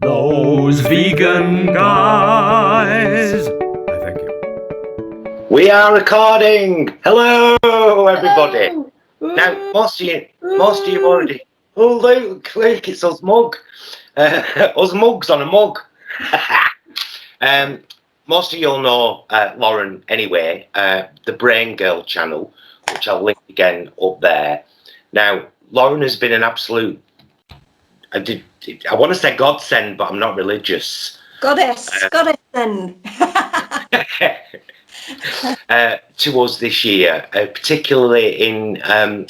Those vegan guys. I thank you. We are recording. Hello, everybody. Hello. Now, most of you already. Oh, look, it's us mug. Us mugs on a mug. Most of you'll know Lauren anyway. The Braingirl channel, which I'll link again up there. Now, Lauren has been an absolute. I want to say godsend, but I'm not religious. Goddess then. To us this year, particularly in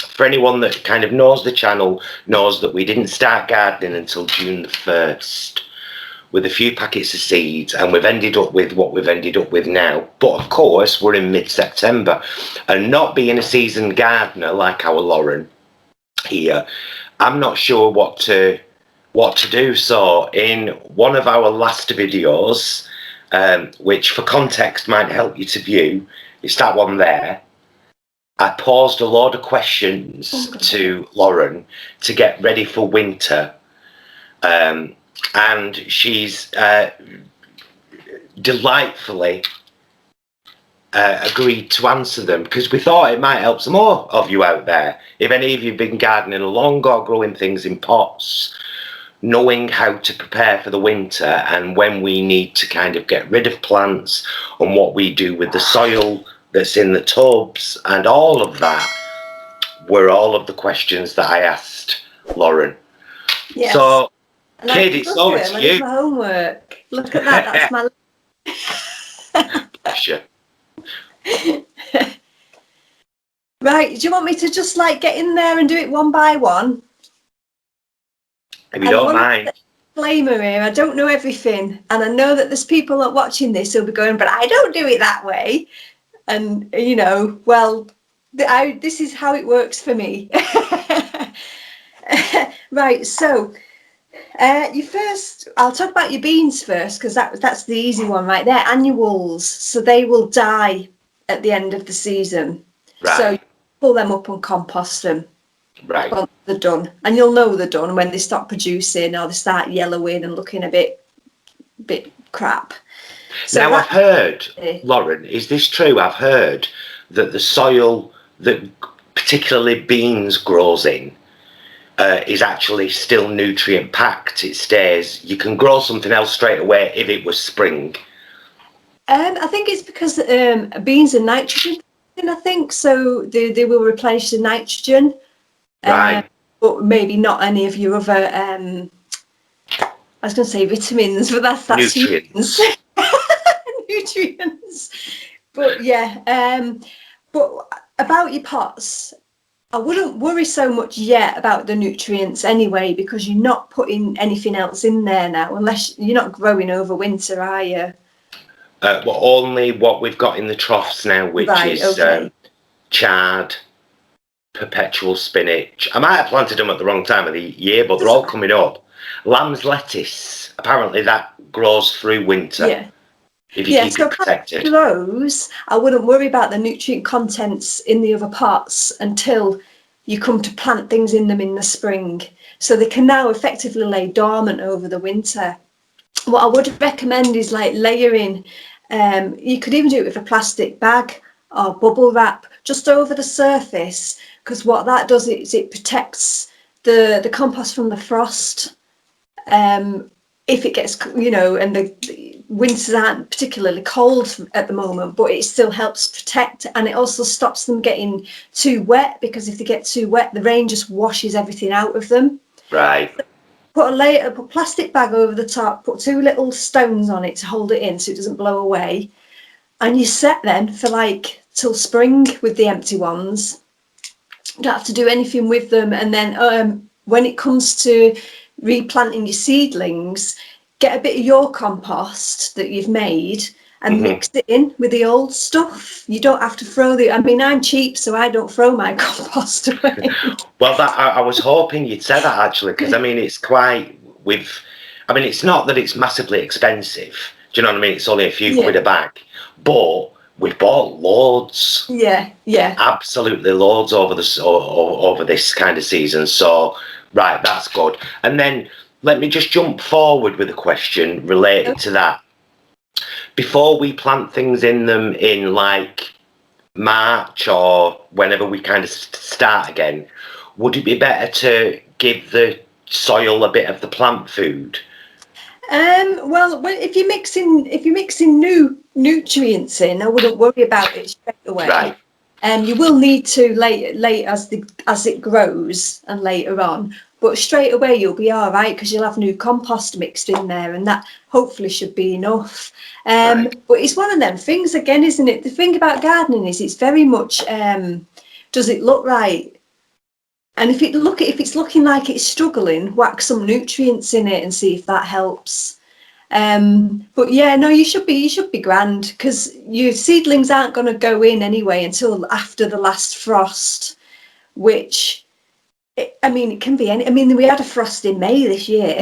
for anyone that kind of knows the channel, knows that we didn't start gardening until June the 1st with a few packets of seeds, and we've ended up with what we've ended up with now. But of course, we're in mid-September, and not being a seasoned gardener like our Lauren here, I'm not sure what to do. So in one of our last videos, which for context might help you to view, it's that one there, I posed a load of questions to Lauren to get ready for winter, and she's delightfully agreed to answer them, because we thought it might help some more of you out there. If any of you have been gardening along or growing things in pots, knowing how to prepare for the winter and when we need to kind of get rid of plants and what we do with the soil that's in the tubs and all of that were all of the questions that I asked Lauren. Yes. So, And Kid, it's over to you. My homework. Look at that. That's my. Bless you. Right. Do you want me to just like get in there and do it one by one? If you don't mind. Disclaimer here, I don't know everything, and I know that there's people that are watching this who'll be going, but I don't do it that way. And you know, well, this is how it works for me. Right, so I'll talk about your beans first, because that's the easy one right there. Annuals, so they will die at the end of the season. Right. So you pull them up and compost them. Right. Well, they're done, and you'll know they're done when they stop producing or they start yellowing and looking a bit crap. So now, I've heard, Lauren, is this true? I've heard that the soil that particularly beans grows in is actually still nutrient packed. It stays. You can grow something else straight away if it was spring. I think it's because beans are nitrogen, I think, so they will replenish the nitrogen. Right. But maybe not any of your other, I was going to say vitamins, but that's nutrients. Nutrients. But yeah, but about your pots, I wouldn't worry so much yet about the nutrients anyway, because you're not putting anything else in there now, unless you're not growing over winter, are you? Well, only what we've got in the troughs now, which is chard, perpetual spinach. I might have planted them at the wrong time of the year, but they're all coming up. Lamb's lettuce, apparently that grows through winter. Yeah. If you keep it protected. Those, I wouldn't worry about the nutrient contents in the other pots until you come to plant things in them in the spring. So they can now effectively lay dormant over the winter. What I would recommend is like layering, you could even do it with a plastic bag or bubble wrap just over the surface, because what that does is it protects the compost from the frost. If it gets, you know, and the winters aren't particularly cold at the moment, but it still helps protect, and it also stops them getting too wet, because if they get too wet, the rain just washes everything out of them. Right. Put a plastic bag over the top, put 2 little stones on it to hold it in so it doesn't blow away, and you set them for like till spring with the empty ones. You don't have to do anything with them, and then when it comes to replanting your seedlings, get a bit of your compost that you've made and mix it in with the old stuff. You don't have to throw I mean, I'm cheap, so I don't throw my compost away. Well, I was hoping you'd say that, actually, because I mean, it's it's not that it's massively expensive. Do you know what I mean? It's only a few quid a bag, but we bought loads. Yeah. Absolutely loads over this kind of season. So, right, that's good. And then let me just jump forward with a question related to that. Before we plant things in them in like March or whenever we kind of start again, would it be better to give the soil a bit of the plant food? Well, if you're mixing new nutrients in, I wouldn't worry about it straight away. Right. You will need to late as it grows and later on, but straight away you'll be all right because you'll have new compost mixed in there, and that hopefully should be enough. Right. But it's one of them things again, isn't it? The thing about gardening is it's very much does it look right? And if it's looking like it's struggling, whack some nutrients in it and see if that helps. But yeah, no, you should be grand because your seedlings aren't going to go in anyway until after the last frost, which it can be any. I mean, we had a frost in May this year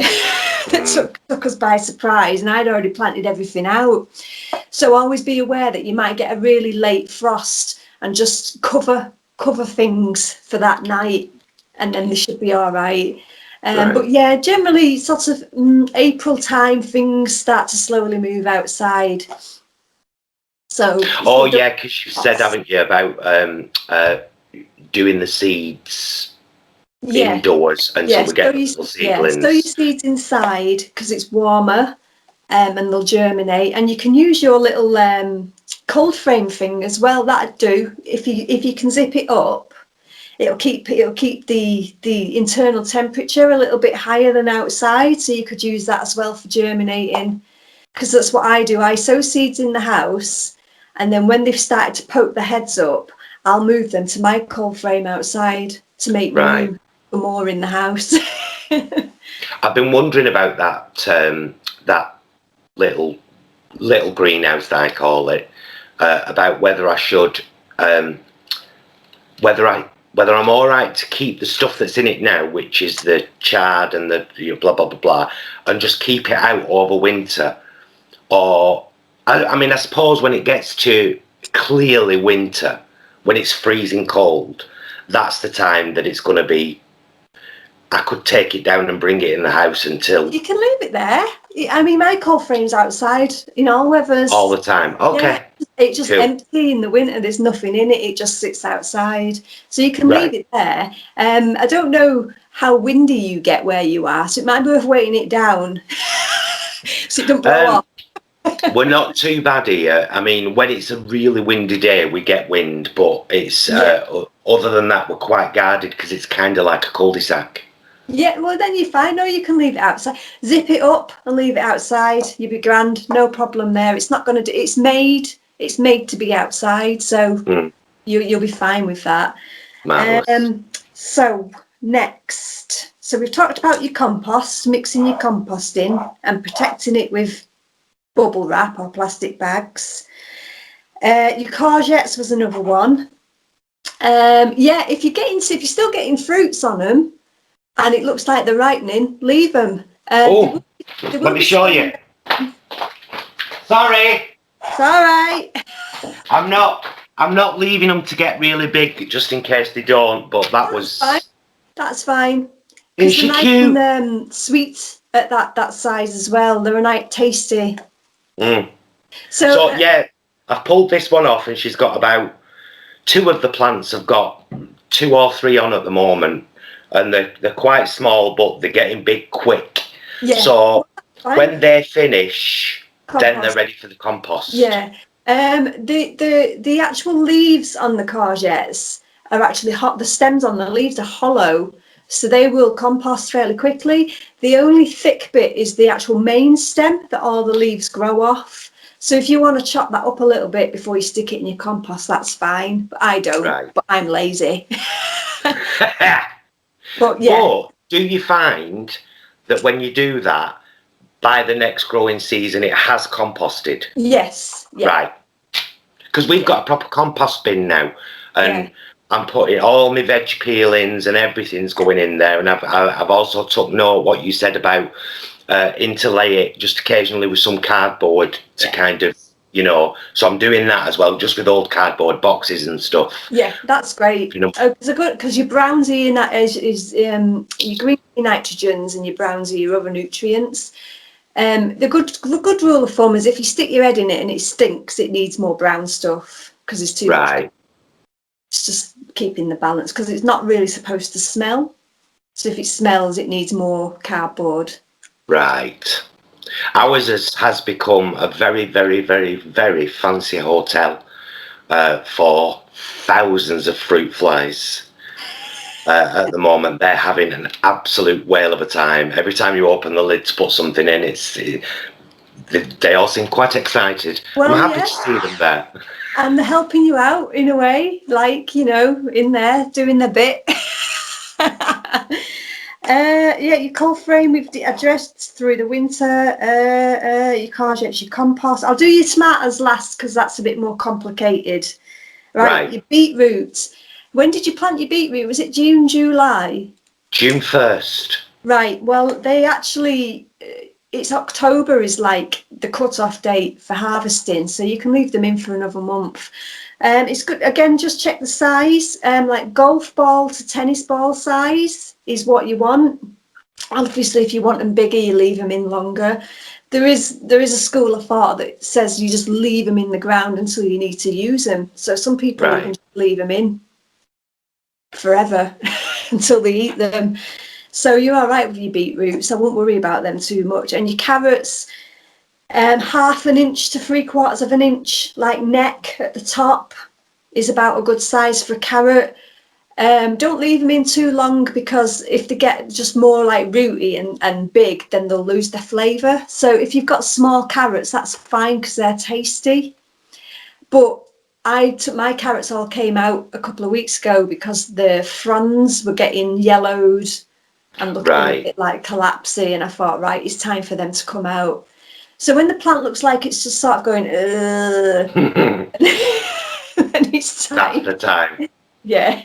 that took us by surprise, and I'd already planted everything out. So always be aware that you might get a really late frost and just cover things for that night. And then they should be all right. Right. But yeah, generally sort of April time, things start to slowly move outside. So. Oh yeah, because you said, haven't you, about doing the seeds indoors until we get the little seedlings. Yeah, stow your seeds inside because it's warmer, and they'll germinate. And you can use your little cold frame thing as well. That'd do if you can zip it up. It'll keep the internal temperature a little bit higher than outside, so you could use that as well for germinating, because that's what I do. I sow seeds in the house, and then when they've started to poke their heads up, I'll move them to my cold frame outside to make room for more in the house. I've been wondering about that little greenhouse that I call it, about whether I should whether I'm all right to keep the stuff that's in it now, which is the chard and the blah, blah, blah, blah, and just keep it out over winter. Or, I suppose when it gets to clearly winter, when it's freezing cold, that's the time that it's going to be, I could take it down and bring it in the house until... You can leave it there. I mean, my cold frame's outside in all weathers. All the time. Okay. Yeah, it's just empty in the winter. There's nothing in it. It just sits outside. So you can leave it there. I don't know how windy you get where you are, so it might be worth weighting it down so it doesn't blow off. We're not too bad here. I mean, when it's a really windy day, we get wind, but it's other than that, we're quite guarded because it's kind of like a cul-de-sac. Yeah, well then you're fine. No, you can leave it outside. Zip it up and leave it outside. You'll be grand. No problem there. It's not going to do. It's made to be outside, so you'll be fine with that. So next, so we've talked about your compost, mixing your compost in and protecting it with bubble wrap or plastic bags. Your courgettes was another one. If you're still getting fruits on them, and it looks like they're ripening, leave them. Let me show you. Sorry. It's all right. I'm not leaving them to get really big, just in case they don't. But that's fine. That's fine. Is she cute? And sweet at that size as well. They're a nice, tasty. So yeah, I've pulled this one off, and she's got about 2 of the plants. Have got 2 or 3 on at the moment. And they're quite small, but they're getting big quick. Yeah. So when they finish, then they're ready for the compost. Yeah. The actual leaves on the courgettes are actually hot. The stems on the leaves are hollow, so they will compost fairly quickly. The only thick bit is the actual main stem that all the leaves grow off. So if you want to chop that up a little bit before you stick it in your compost, that's fine. But I don't. But I'm lazy. But do you find that when you do that, by the next growing season, it has composted? Yes. Yeah. Right. Because we've got a proper compost bin now, and I'm putting all my veg peelings and everything's going in there. And I've also took note what you said about interlay it just occasionally with some cardboard to kind of, you know. So I'm doing that as well, just with old cardboard boxes and stuff. Yeah, that's great. You know, because your browns are your green nitrogens and your browns are your other nutrients. The good rule of thumb is if you stick your head in it and it stinks, it needs more brown stuff because it's too much. It's just keeping the balance because it's not really supposed to smell. So if it smells, it needs more cardboard. Right. Ours has become a very, very, very, very fancy hotel for thousands of fruit flies. At the moment, they're having an absolute whale of a time. Every time you open the lid to put something in, they all seem quite excited. Well, I'm happy to see them there. And they're helping you out in a way, like, you know, in there doing their bit. Your cold frame we've addressed through the winter. Your courgettes, your compost. I'll do your tomatoes last because that's a bit more complicated. Right. Your beetroot. When did you plant your beetroot? Was it June, July? June 1st. Right. Well, they actually, it's October is like the cut-off date for harvesting, so you can leave them in for another month. It's good. Again, just check the size. Like golf ball to tennis ball size is what you want. Obviously, if you want them bigger, you leave them in longer. There is a school of thought that says you just leave them in the ground until you need to use them. So some people even just leave them in forever until they eat them. So you're all right with your beetroots. I won't worry about them too much. And your carrots, 1/2 inch to 3/4 inch, like neck at the top, is about a good size for a carrot. Don't leave them in too long because if they get just more like rooty and big, then they'll lose their flavour. So if you've got small carrots, that's fine because they're tasty. But my carrots all came out a couple of weeks ago because the fronds were getting yellowed and looking a bit like collapsy, and I thought, right, it's time for them to come out. So when the plant looks like it's just sort of going, then it's time. That's the time. Yeah,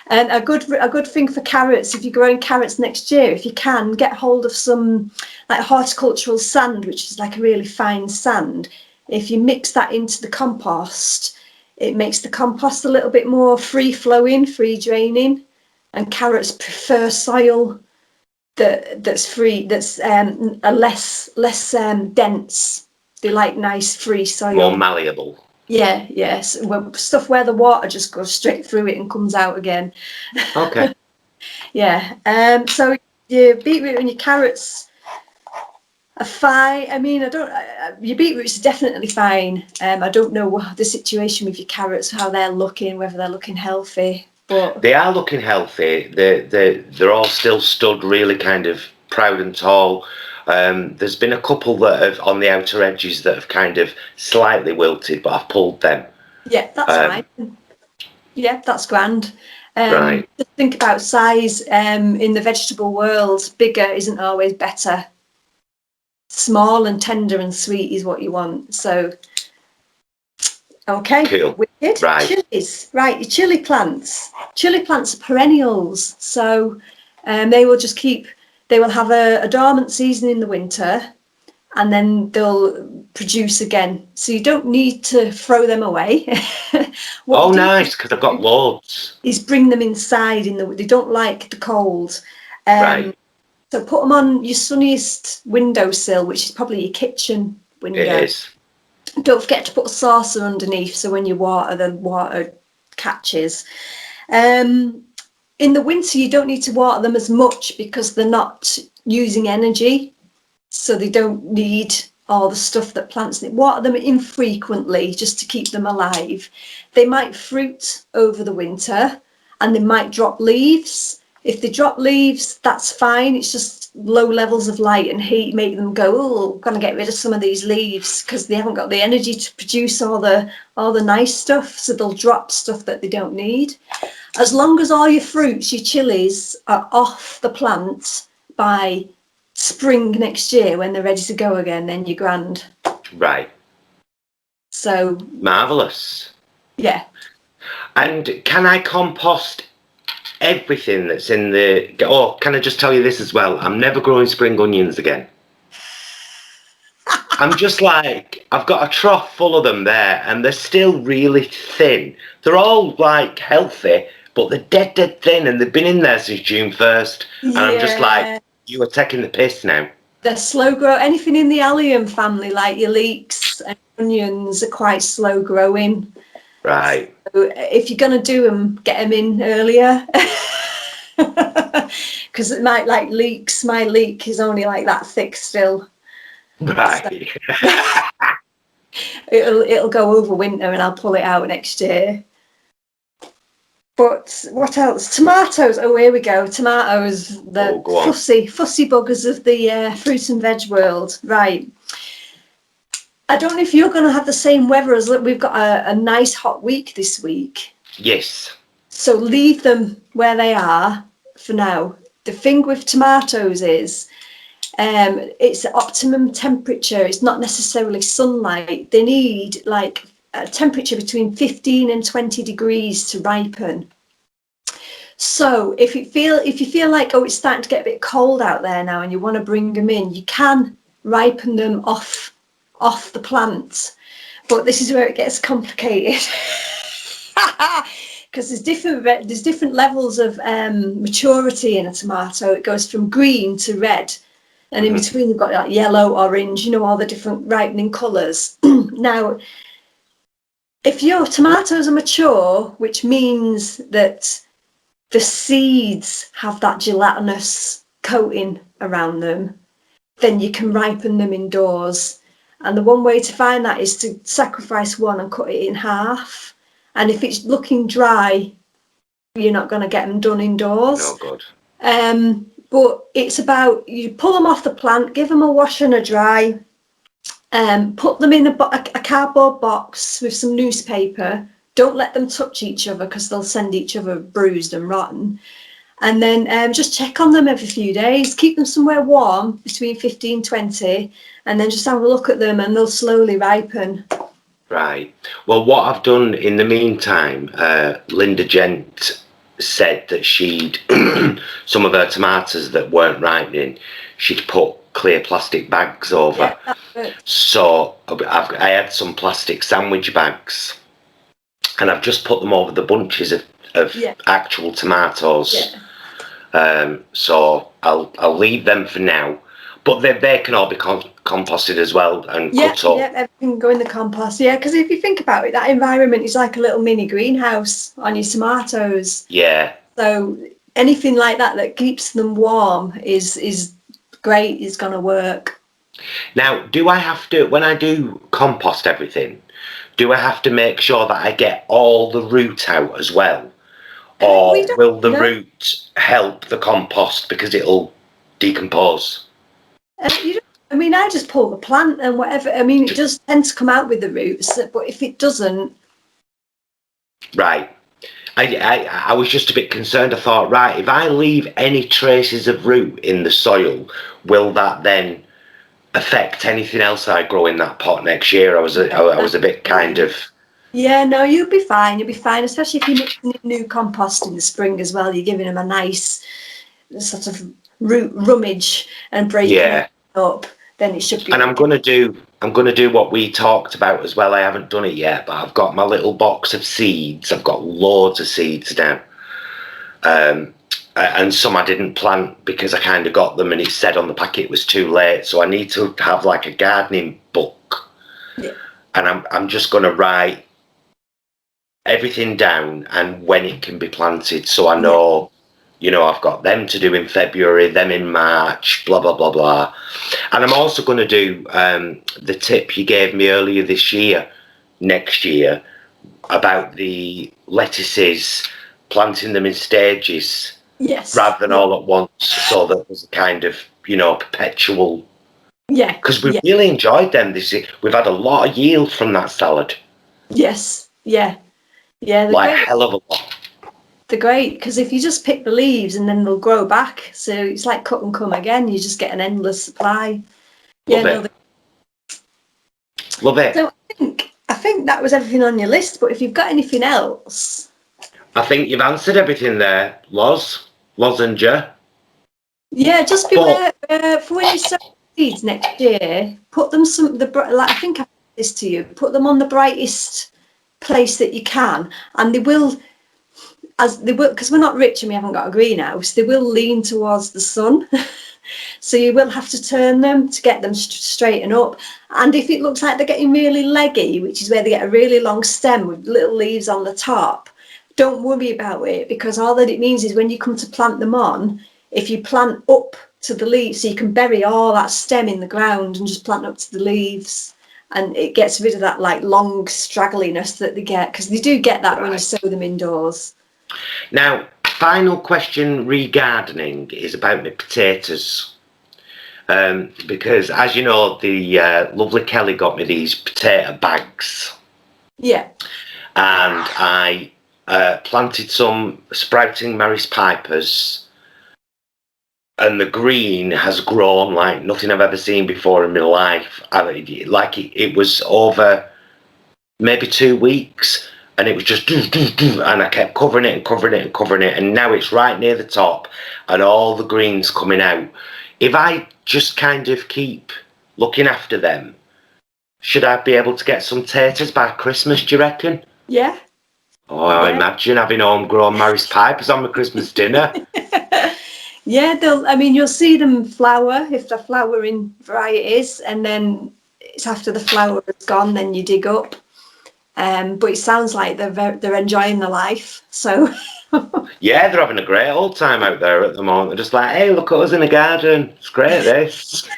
and a good thing for carrots, if you're growing carrots next year, if you can, get hold of some like horticultural sand, which is like a really fine sand. If you mix that into the compost, it makes the compost a little bit more free-flowing, free-draining, and carrots prefer soil that's free, that's a less dense. They like nice free soil. More malleable. Yeah, yes. Stuff where the water just goes straight through it and comes out again. Okay. Yeah. So your beetroot and your carrots are fine. I mean, your beetroots are definitely fine. I don't know the situation with your carrots, how they're looking, whether they're looking healthy. But they are looking healthy. They're all still stood really kind of proud and tall. There's been a couple that have on the outer edges that have kind of slightly wilted, but I've pulled them. Yeah, that's fine. Yeah, that's grand. Right. Just think about size. In the vegetable world, bigger isn't always better. Small and tender and sweet is what you want. So, okay. Cool. Wicked. Right. Chilies. Right, your chili plants. Chili plants are perennials. So they will have a dormant season in the winter and then they'll produce again. So you don't need to throw them away. Oh, nice, because I've got loads. Is bring them inside. They don't like the cold. Right. So put them on your sunniest windowsill, which is probably your kitchen window. It is. Don't forget to put a saucer underneath so when you water, the water catches. In the winter, you don't need to water them as much because they're not using energy. So they don't need all the stuff that plants need. Water them infrequently just to keep them alive. They might fruit over the winter and they might drop leaves. If they drop leaves, that's fine. It's just low levels of light and heat make them go, oh, I'm going to get rid of some of these leaves because they haven't got the energy to produce all the nice stuff. So they'll drop stuff that they don't need. As long as all your fruits, your chilies, are off the plant by spring next year when they're ready to go again, then you're grand. Right. So marvellous. Yeah. And can I compost everything that's in the... Oh, can I just tell you this as well? I'm never growing spring onions again. I'm just like, I've got a trough full of them there, and they're still really thin. They're all like healthy, but they're dead thin, and they've been in there since June 1st. And I'm just like, Yeah, you are taking the piss now. they're slow grow. Anything in the allium family, like your leeks and onions, are quite slow growing. Right. So if you're gonna do them, get them in earlier. Because it might like leeks. My leek is only like that thick still. Right. It'll go over winter and I'll pull it out next year. But what else? Tomatoes. Oh, here we go. Tomatoes, the fussy buggers of the fruit and veg world. Right. I don't know if you're going to have the same weather as we've got a nice hot week this week. Yes. So leave them where they are for now. The thing with tomatoes is it's optimum temperature. It's not necessarily sunlight. They need like a temperature between 15 and 20 degrees to ripen. So if you feel like, oh, it's starting to get a bit cold out there now and you want to bring them in, you can ripen them off the plant. But this is where it gets complicated. Because there's different levels of maturity in a tomato. It goes from green to red. And in between, you've got like yellow, orange, all the different ripening colours. Now, if your tomatoes are mature, which means that the seeds have that gelatinous coating around them, then you can ripen them indoors. And the one way to find that is to sacrifice one and cut it in half. And if it's looking dry, you're not going to get them done indoors. No good. But it's about, you pull them off the plant, give them a wash and a dry, put them in a cardboard box with some newspaper. Don't let them touch each other because they'll send each other bruised and rotten. And then just check on them every few days. Keep them somewhere warm, between 15 and 20, and then just have a look at them and they'll slowly ripen. Right. Well, what I've done in the meantime, Linda Gent said that she'd some of her tomatoes that weren't ripening, she'd put clear plastic bags over. Yeah, so I had some plastic sandwich bags, and I've just put them over the bunches of actual tomatoes. Yeah. So I'll leave them for now, but they can all be composted as well and cut up. Yeah, everything can go in the compost. Yeah, because if you think about it, that environment is like a little mini greenhouse on your tomatoes. Yeah. So anything like that keeps them warm is great. Is going to work. Now, do I have to, when I do compost everything, do I have to make sure that I get all the root out as well? Or will the root help the compost because it'll decompose? I just pull the plant and whatever. It does tend to come out with the roots, but if it doesn't... Right. I was just a bit concerned. I thought, right, if I leave any traces of root in the soil, will that then affect anything else I grow in that pot next year? I was a bit kind of... Yeah, no, you'll be fine. You'll be fine, especially if you're mixing in new compost in the spring as well. You're giving them a nice sort of root rummage and breaking it up. Then it should be. And I'm gonna do what we talked about as well. I haven't done it yet, but I've got my little box of seeds. I've got loads of seeds now, and some I didn't plant because I kind of got them and it said on the packet it was too late. So I need to have like a gardening book, and I'm just gonna write everything down and when it can be planted, so I know. I've got them to do in February, them in March, blah, blah, blah, blah. And I'm also going to do the tip you gave me earlier this year, next year, about the lettuces, planting them in stages rather than all at once, so that there's a kind of, perpetual... Yeah. Because we really enjoyed them this year. We've had a lot of yield from that salad. Yes, yeah. Yeah. Like a hell of a lot. They're great because if you just pick the leaves and then they'll grow back, so it's like cut and come again. You just get an endless supply. Love it. So I think that was everything on your list. But if you've got anything else, I think you've answered everything there, lozenge. Yeah, just beware for when you sow seeds next year, put them like I think I said this to you, put them on the brightest place that you can, and they will, because we're not rich and we haven't got a greenhouse, they will lean towards the sun. So you will have to turn them to get them straighten up. And if it looks like they're getting really leggy, which is where they get a really long stem with little leaves on the top, don't worry about it, because all that it means is when you come to plant them on, if you plant up to the leaves, so you can bury all that stem in the ground and just plant up to the leaves, and it gets rid of that like long straggliness that they get, because they do get that when you sow them indoors. Now, final question re gardening is about my potatoes. Because as you know, the lovely Kelly got me these potato bags. Yeah. And I planted some sprouting Maris Pipers, and the green has grown like nothing I've ever seen before in my life. It was over maybe 2 weeks, and it was just and I kept covering it and covering it and covering it, and now it's right near the top and all the green's coming out. If I just kind of keep looking after them, should I be able to get some taters by Christmas, do you reckon? Yeah. Oh, I imagine having homegrown Maris Pipers on my Christmas dinner. Yeah, you'll see them flower if they're flowering varieties, and then it's after the flower is gone, then you dig up. But it sounds like they're enjoying their life. So yeah, they're having a great old time out there at the moment. They're just like, hey, look at us in the garden. It's great, this.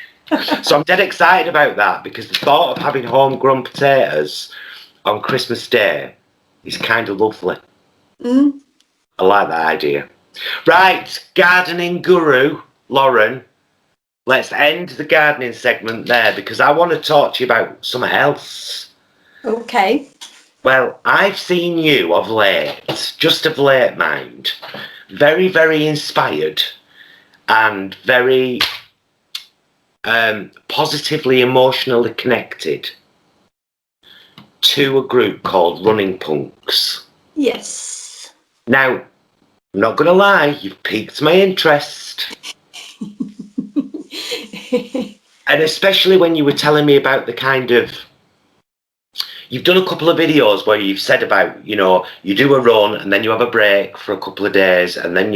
So I'm dead excited about that, because the thought of having homegrown potatoes on Christmas Day is kind of lovely. Mm. I like that idea. Right, gardening guru, Lauren, let's end the gardening segment there, because I want to talk to you about something else. Okay. Well, I've seen you of late, just of late, mind, very, very inspired and very positively, emotionally connected to a group called Running Punks. Yes. Now, I'm not going to lie, you've piqued my interest. And especially when you were telling me about the kind of... You've done a couple of videos where you've said about, you know, you do a run and then you have a break for a couple of days, and then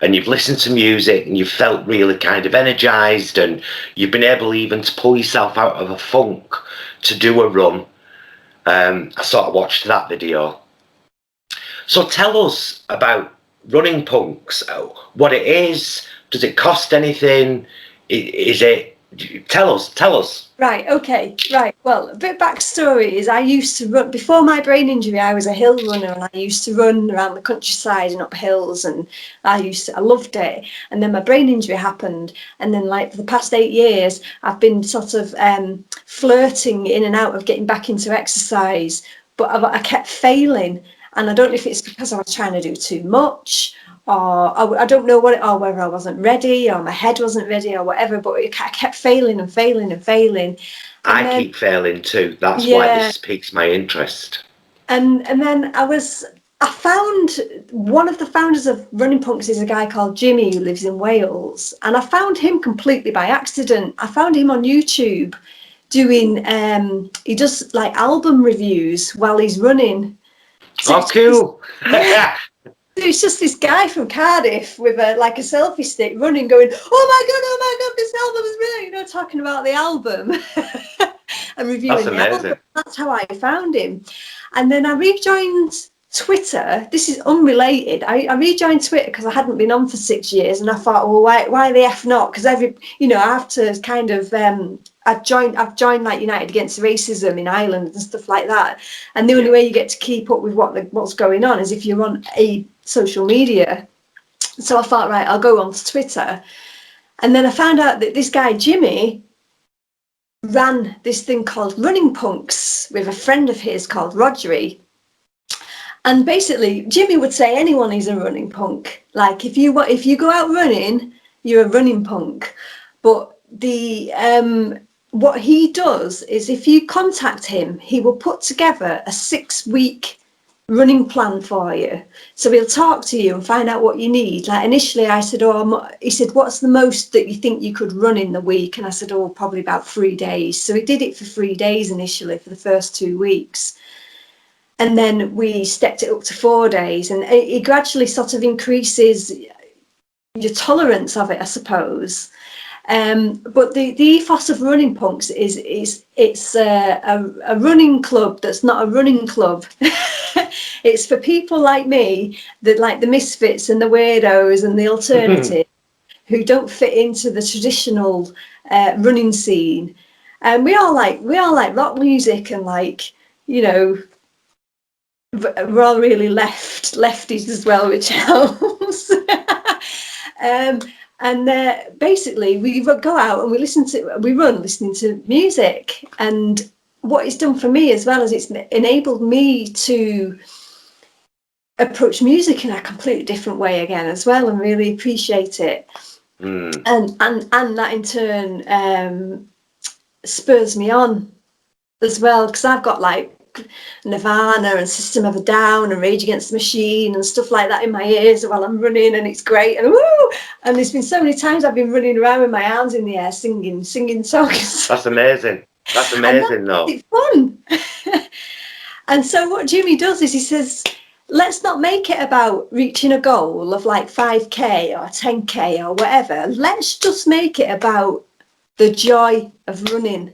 and you've listened to music and you've felt really kind of energized, and you've been able even to pull yourself out of a funk to do a run. I sort of watched that video. So tell us about Running Punks, what it is, does it cost anything, is it... Tell us. Right, okay, right. Well, a bit backstory is I used to run, before my brain injury, I was a hill runner, and I used to run around the countryside and up hills, and I loved it. And then my brain injury happened, and then like for the past 8 years, I've been sort of flirting in and out of getting back into exercise, but I kept failing. And I don't know if it's because I was trying to do too much, or I don't know or whether I wasn't ready, or my head wasn't ready, or whatever, but I kept failing and failing and failing. And I keep failing too. That's why this piques my interest. And then I found one of the founders of Running Punks is a guy called Jimmy who lives in Wales, and I found him completely by accident. I found him on YouTube doing he does like album reviews while he's running. So oh, cool. It's just this guy from Cardiff with a selfie stick running, going, oh my god, this album is really, you know, talking about the album and reviewing the album. That's how I found him. And then I rejoined Twitter. This is unrelated. I rejoined Twitter because I hadn't been on for 6 years, and I thought, well, why the F not? Because I have to kind of I've joined like United Against Racism in Ireland and stuff like that. And the only way you get to keep up with what's going on is if you're on a social media. So I thought, right, I'll go on to Twitter. And then I found out that this guy, Jimmy, ran this thing called Running Punks with a friend of his called Rodri. And basically, Jimmy would say anyone is a running punk. Like if you go out running, you're a running punk. But what he does is if you contact him, he will put together a 6-week running plan for you. So he'll talk to you and find out what you need. Like initially I said, he said, what's the most that you think you could run in the week? And I said, probably about 3 days. So he did it for 3 days initially for the first 2 weeks. And then we stepped it up to 4 days, and it gradually sort of increases your tolerance of it, I suppose. But the ethos of Running Punks is it's a running club that's not a running club. It's for people like me, that like the misfits and the weirdos and the alternative, who don't fit into the traditional running scene. And we all like rock music, and like, you know, we're all really lefties as well, which helps. Basically we go out and we run listening to music. And what it's done for me as well is it's enabled me to approach music in a completely different way again as well, and really appreciate it. And that in turn spurs me on as well, because I've got like Nirvana and System of a Down and Rage Against the Machine and stuff like that in my ears while I'm running, and it's great. And woo! And there's been so many times I've been running around with my arms in the air singing songs. That's amazing. That's amazing, though. It's fun. And so what Jimmy does is he says, let's not make it about reaching a goal of like 5k or 10k or whatever. Let's just make it about the joy of running.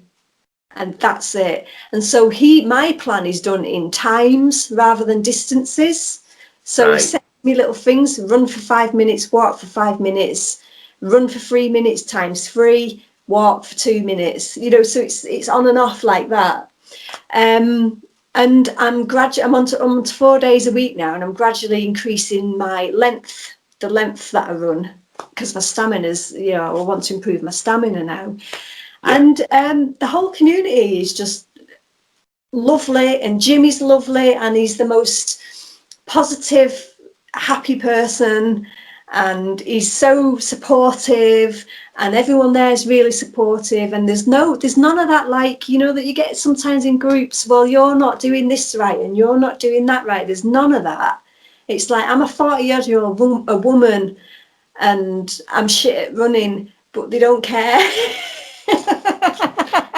And that's it. And so my plan is done in times rather than distances. So he sets me little things: run for 5 minutes, walk for 5 minutes, run for 3 minutes times 3, walk for 2 minutes. You know, so it's on and off like that. And I'm on to 4 days a week now, and I'm gradually increasing my length, the length that I run, because my stamina's, you know, I want to improve my stamina now. And the whole community is just lovely, and Jimmy's lovely, and he's the most positive, happy person, and he's so supportive, and everyone there is really supportive. And there's none of that, like, you know, that you get sometimes in groups, well, you're not doing this right and you're not doing that right. There's none of that. It's like, I'm a 40-year-old woman and I'm shit at running, but they don't care.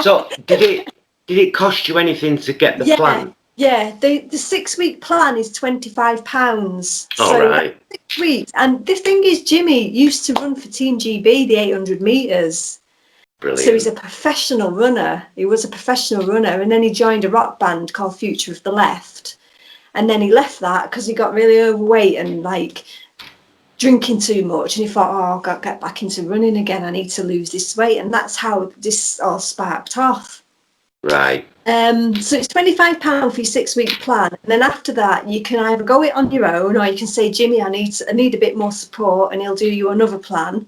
So did it cost you anything to get the plan? Yeah, the 6-week plan is £25. All right. 6 weeks. And the thing is, Jimmy used to run for Team GB the 800 metres. Brilliant. So he's a professional runner. He was a professional runner, and then he joined a rock band called Future of the Left. And then he left that because he got really overweight and like drinking too much, and he thought, I've got to get back into running again. I need to lose this weight. And that's how this all sparked off. Right. So it's £25 for your 6-week plan, and then after that you can either go it on your own, or you can say, Jimmy, I need a bit more support, and he'll do you another plan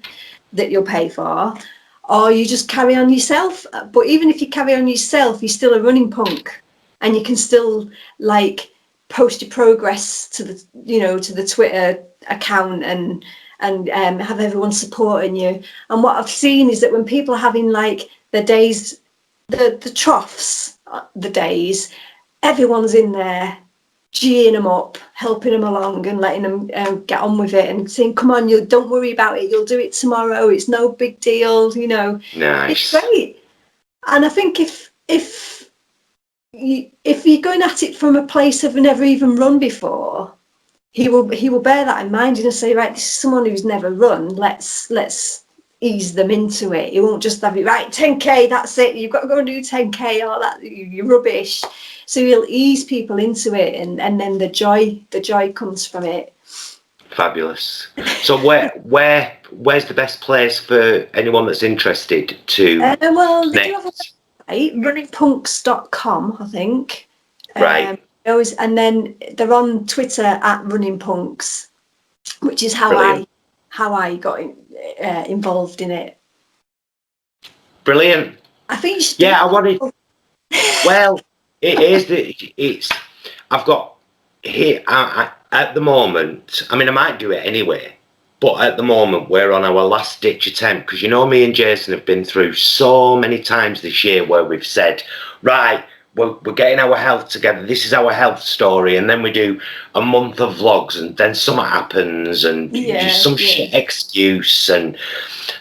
that you'll pay for, or you just carry on yourself. But even if you carry on yourself, you're still a running punk, and you can still like post your progress to the Twitter account and have everyone supporting you. And what I've seen is that when people are having like the days, the troughs, the days, everyone's in there geeing them up, helping them along and letting them get on with it, and saying, come on, you don't worry about it, you'll do it tomorrow, it's no big deal, you know. Nice. It's great. And I think if you're going at it from a place of never even run before, he will bear that in mind and say, right, this is someone who's never run, let's ease them into it. He won't just have it, right, 10k, that's it, you've got to go and do 10k, all that, you're rubbish. So he'll ease people into it, and then the joy comes from it. Fabulous. So where's the best place for anyone that's interested to well, they do have a website, runningpunks.com, I think. Right. And then they're on Twitter at runningpunks, which is how Brilliant. I got involved in it. Brilliant. I think I wanted. Well, I've got here at the moment. I mean, I might do it anyway, but at the moment we're on our last ditch attempt, because you know me and Jason have been through so many times this year where we've said, right, we're getting our health together. This is our health story, and then we do a month of vlogs, and then something happens, and just some shit excuse. And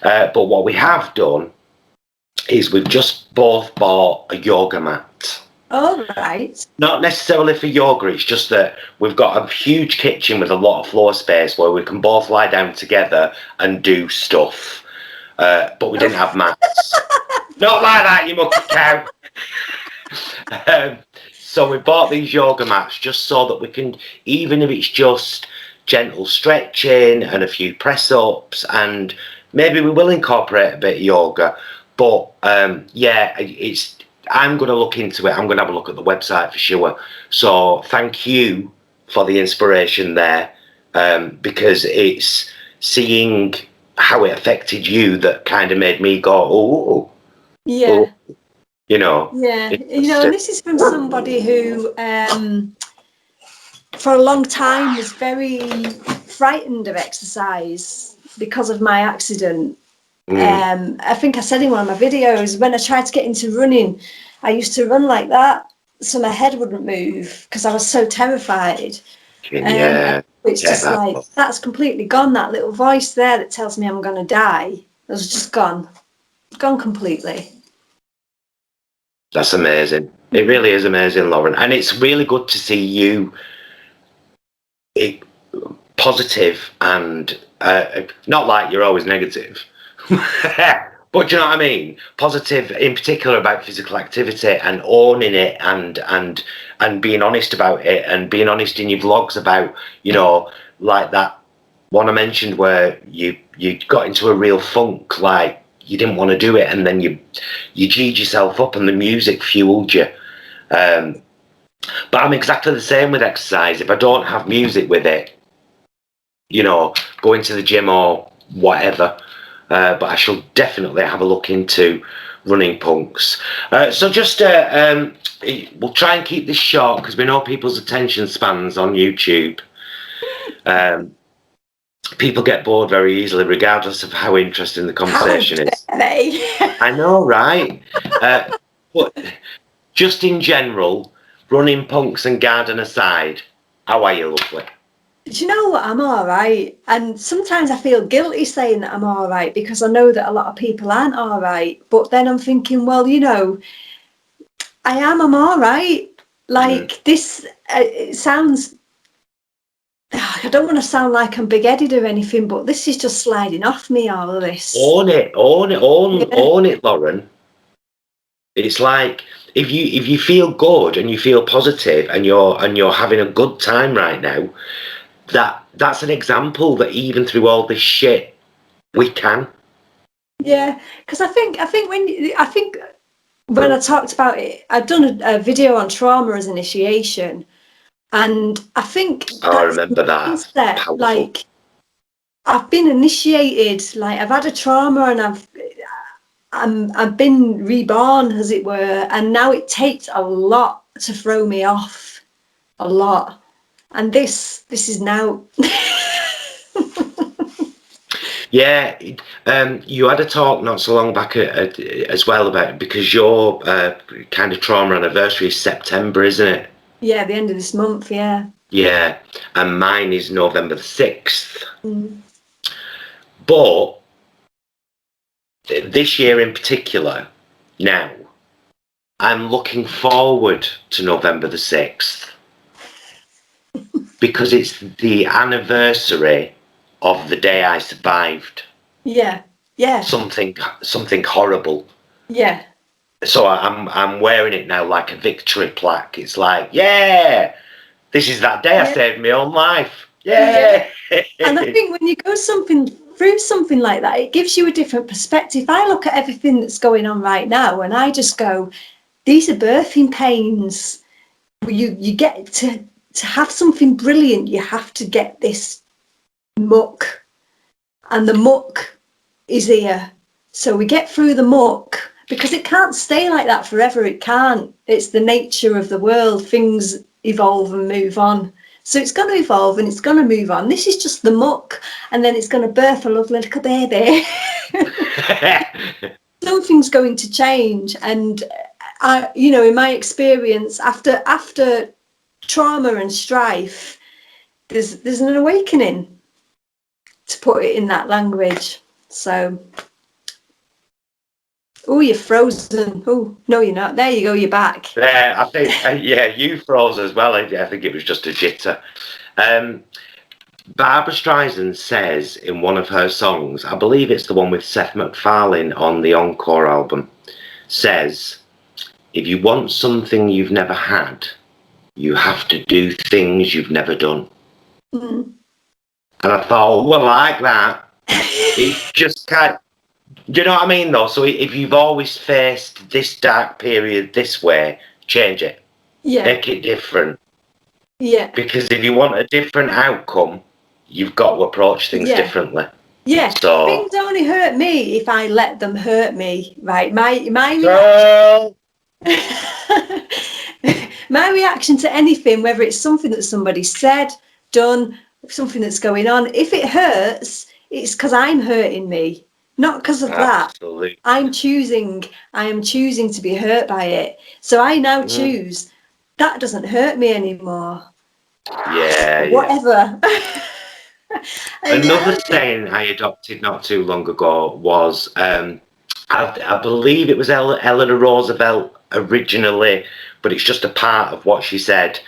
but what we have done is we've just both bought a yoga mat. All right. Not necessarily for yoga, it's just that we've got a huge kitchen with a lot of floor space where we can both lie down together and do stuff. But we didn't have mats. Not like that, you mucky cow. So we bought these yoga mats just so that we can, even if it's just gentle stretching and a few press-ups, and maybe we will incorporate a bit of yoga. But yeah, I'm going to look into it. I'm going to have a look at the website for sure. So thank you for the inspiration there, because it's seeing how it affected you that kind of made me go, oh, yeah, oh, you know. Yeah, you know, and this is from somebody who, for a long time, was very frightened of exercise because of my accident. I think I said in one of my videos, when I tried to get into running, I used to run like that, so my head wouldn't move because I was so terrified. Yeah, it's just like, that's completely gone. That little voice there that tells me I'm going to die has just gone completely. That's amazing. It really is amazing, Lauren. And it's really good to see you positive and not like you're always negative. But do you know what I mean? Positive in particular about physical activity and owning it and being honest about it, and being honest in your vlogs about, you know, like that one I mentioned where you got into a real funk, like you didn't want to do it, and then you G'd yourself up and the music fueled you. But I'm exactly the same with exercise. If I don't have music with it, you know, going to the gym or whatever, but I shall definitely have a look into running punks. So just we'll try and keep this short because we know people's attention spans on YouTube. People get bored very easily regardless of how interesting the conversation is. I know, right? But just in general, running punks and garden aside, how are you, lovely? Do you know what? I'm all right. And sometimes I feel guilty saying that I'm all right because I know that a lot of people aren't all right. But then I'm thinking, well, you know, I'm all right. Like this, it sounds, I don't want to sound like I'm big-headed or anything, but this is just sliding off me, all of this. Own it, Lauren. It's like if you feel good and you feel positive and you're having a good time right now, that's an example that even through all this shit we can. Yeah, because I think when I talked about it, I've done a video on trauma as initiation, and I think I remember that. Like I've been initiated, like I've had a trauma and I've been reborn, as it were, and now it takes a lot to throw me off, a lot. And this is now. Yeah, you had a talk not so long back as well about it, because your kind of trauma anniversary is September, isn't it? Yeah, the end of this month, yeah. Yeah, and mine is November the 6th. But this year in particular, now, I'm looking forward to November the 6th. Because it's the anniversary of the day I survived. Yeah, yeah. Something horrible. Yeah. So I'm wearing it now like a victory plaque. It's like, yeah, this is that day I saved my own life. Yeah. And I think when you go through something like that, it gives you a different perspective. I look at everything that's going on right now and I just go, these are birthing pains. You get to have something brilliant, you have to get this muck, and the muck is here. So we get through the muck, because it can't stay like that forever. It can't. It's the nature of the world. Things evolve and move on. So it's going to evolve and it's going to move on. This is just the muck, and then it's going to birth a lovely little baby. Something's going to change, and you know, in my experience, after trauma and strife, there's an awakening, to put it in that language. So, oh, you're frozen. Oh, no, you're not. There you go, you're back. There, I think, yeah, you froze as well. I think it was just a jitter. Barbara Streisand says in one of her songs, I believe it's the one with Seth MacFarlane on the Encore album, says, if you want something you've never had, you have to do things you've never done. Mm. And I thought, well, I like that. It's just kind of, do you know what I mean, though? So if you've always faced this dark period this way, change it. Yeah. Make it different. Yeah. Because if you want a different outcome, you've got to approach things differently. Yeah. So, things only hurt me if I let them hurt me, right? My my reaction to anything, whether it's something that somebody said, done, something that's going on, if it hurts, it's because I'm hurting me, not because of absolutely. that. I am choosing to be hurt by it. So I now choose that doesn't hurt me anymore. Yeah. Whatever. Another saying I adopted not too long ago was, I believe it was Eleanor Roosevelt originally, but it's just a part of what she said.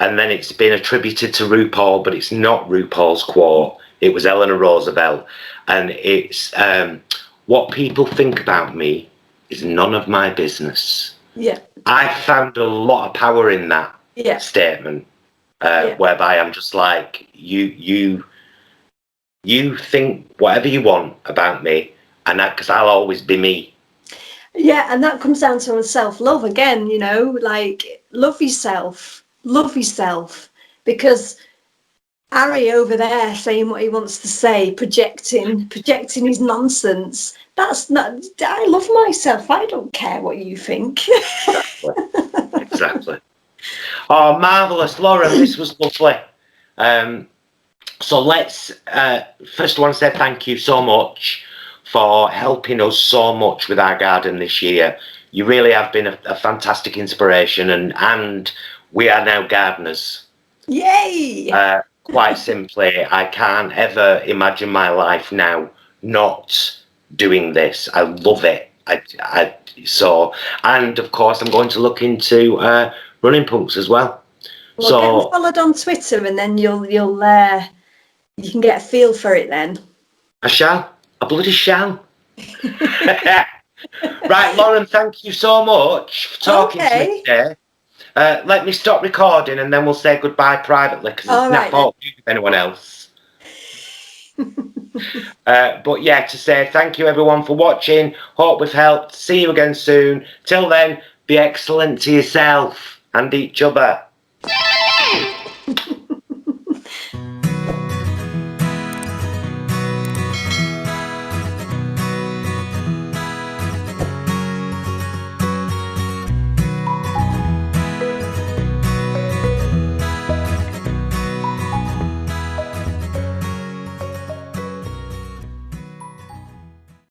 And then it's been attributed to RuPaul, but it's not RuPaul's quote. It was Eleanor Roosevelt. And it's, what people think about me is none of my business. Yeah. I found a lot of power in that statement, whereby I'm just like, you think whatever you want about me, and because I'll always be me. Yeah, and that comes down to self-love again, you know, like love yourself, because Harry over there saying what he wants to say, projecting his nonsense. That's not, I love myself. I don't care what you think. Exactly. Oh, marvellous, Lauren, this was lovely. So let's, first I want to say thank you so much for helping us so much with our garden this year. You really have been a fantastic inspiration, and we are now gardeners. Yay! Quite simply, I can't ever imagine my life now not doing this. I love it. So, and of course, I'm going to look into running punks as well. Well, so get followed on Twitter, and then you can get a feel for it then. I shall. I bloody shall. Right, Lauren, thank you so much for talking to me today. Let me stop recording and then we'll say goodbye privately, because it's not fault with anyone else. But yeah, to say thank you everyone for watching. Hope we've helped. See you again soon. Till then, be excellent to yourself and each other.